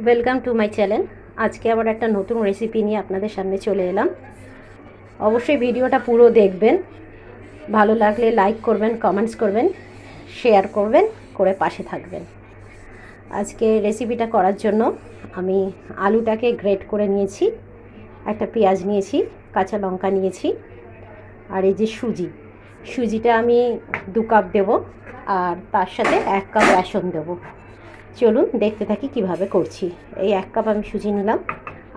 Welcome to my channel. আজকে আবার একটা নতুন রেসিপি নিয়ে আপনাদের সামনে চলে এলাম। অবশ্যই ভিডিওটা পুরো দেখবেন, ভালো লাগলে লাইক করবেন, কমেন্টস করবেন, শেয়ার করবেন, করে পাশে থাকবেন। আজকে রেসিপিটা করার জন্য আমি আলুটাকে গ্রেট করে নিয়েছি, একটা পেঁয়াজ নিয়েছি, কাঁচা লঙ্কা নিয়েছি, আর এই যে সুজিটা আমি 2 কাপ দেবো, আর তার সাথে 1 কাপ বেসন দেবো। চলুন দেখতে থাকি কিভাবে করছি। এই 1 কাপ আমি সুজি নিলাম,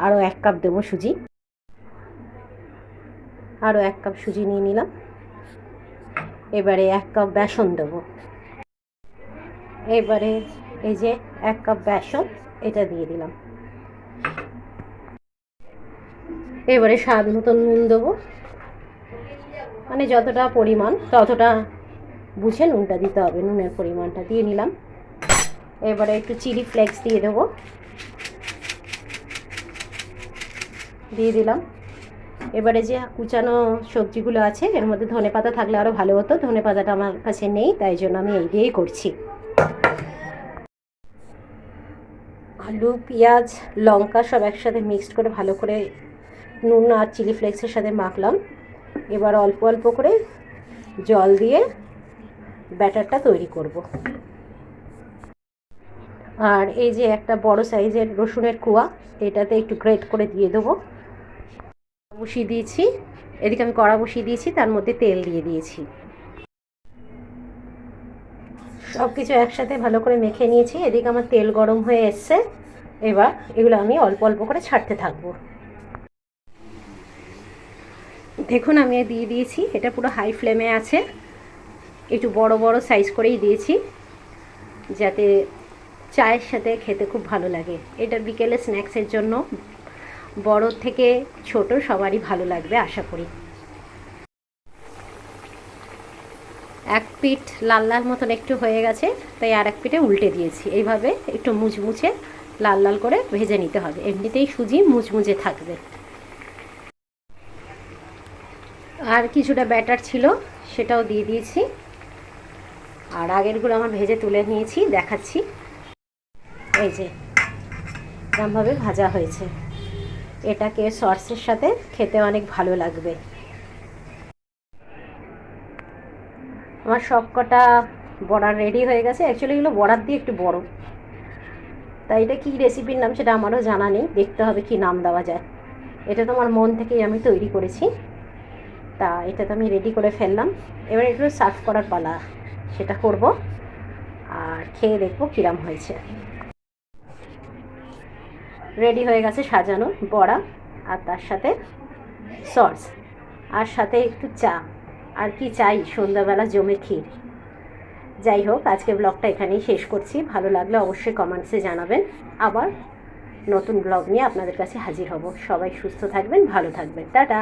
আরও 1 কাপ দেবো সুজি, আরও 1 কাপ সুজি নিয়ে নিলাম। এবারে 1 কাপ বেসন দেবো। এবারে এই যে 1 কাপ বেসন, এটা দিয়ে দিলাম। এবারে স্বাদ মতো নুন দেবো, মানে যতটা পরিমাণ ততটা বুঝে নুনটা দিতে হবে, নুনের পরিমাণটা দিয়ে নিলাম। এবারে একটু চিলি ফ্লেক্স দিয়ে দেবো, দিয়ে দিলাম। এবারে যে কুচানো সবজিগুলো আছে এর মধ্যে ধনেপাতা থাকলে আরও ভালো হতো, ধনেপাতাটা আমার কাছে নেই, তাই জন্য আমি এই দিয়েই করছি। আলু, পেঁয়াজ, লঙ্কা সব একসাথে মিক্সড করে ভালো করে নুন আর চিলি ফ্লেক্সের সাথে মাখলাম। এবার অল্প অল্প করে জল দিয়ে ব্যাটারটা তৈরি করব। আর এই যে একটা বড় সাইজের রসুনের কোয়া, এটাতে একটু গ্রেট করে দিয়ে দেবো। বসিয়ে দিয়েছি, এদিকে আমি কড়া বসিয়ে দিয়েছি, তার মধ্যে তেল দিয়ে দিয়েছি। সব কিছু একসাথে ভালো করে মেখে নিয়েছি। এদিকে আমার তেল গরম হয়ে এসছে। এবার এগুলো আমি অল্প অল্প করে ছাড়তে থাকবো। দেখুন আমি দিয়ে দিয়েছি, এটা পুরো হাই ফ্লেমে আছে। একটু বড় বড় সাইজ করেই দিয়েছি, যাতে চায়ের সাথে খেতে খুব ভালো লাগে। এটা বিকেলে স্ন্যাক্সের জন্য বড় থেকে ছোট সবারই ভালো লাগবে আশা করি। এক পিঠ লাল লাল মতন একটু হয়ে গেছে, তাই আর এক পিঠে উল্টে দিয়েছি। এইভাবে একটু মুচমুচে লাল লাল করে ভেজে নিতে হবে, এমনিতেই সুজি মুচমুচে থাকবে। আর কিছুটা ব্যাটার ছিল, সেটাও দিয়ে দিয়েছি। আর আগেরগুলো আমার ভেজে তুলে নিয়েছি, দেখাচ্ছি। এই যে এরকমভাবে ভাজা হয়েছে, এটাকে সসের সাথে খেতে অনেক ভালো লাগবে। আমার সব কটা বড়া রেডি হয়ে গেছে। অ্যাকচুয়ালি এগুলো বড়ার দিয়ে একটু বড়, তাই এটা কী রেসিপির নাম সেটা আমারও জানা নেই, দেখতে হবে কি নাম দেওয়া যায়। এটা তো আমার মন থেকেই আমি তৈরি করেছি, তা এটা তো আমি রেডি করে ফেললাম। এবার একটু সার্ভ করার পালা, সেটা করব আর খেয়ে দেখবো কিরম হয়েছে। রেডি হয়ে গেছে সাজানো বড়া, আর তার সাথে সস, আর সাথে একটু চা। আর কি চাই, সন্ধ্যাবেলা জমে ক্ষীর। যাই হোক, আজকে ব্লগটা এখানেই শেষ করছি। ভালো লাগলে অবশ্যই কমেন্টসে জানাবেন। আবার নতুন ব্লগ নিয়ে আপনাদের কাছে হাজির হব। সবাই সুস্থ থাকবেন, ভালো থাকবেন। টাটা।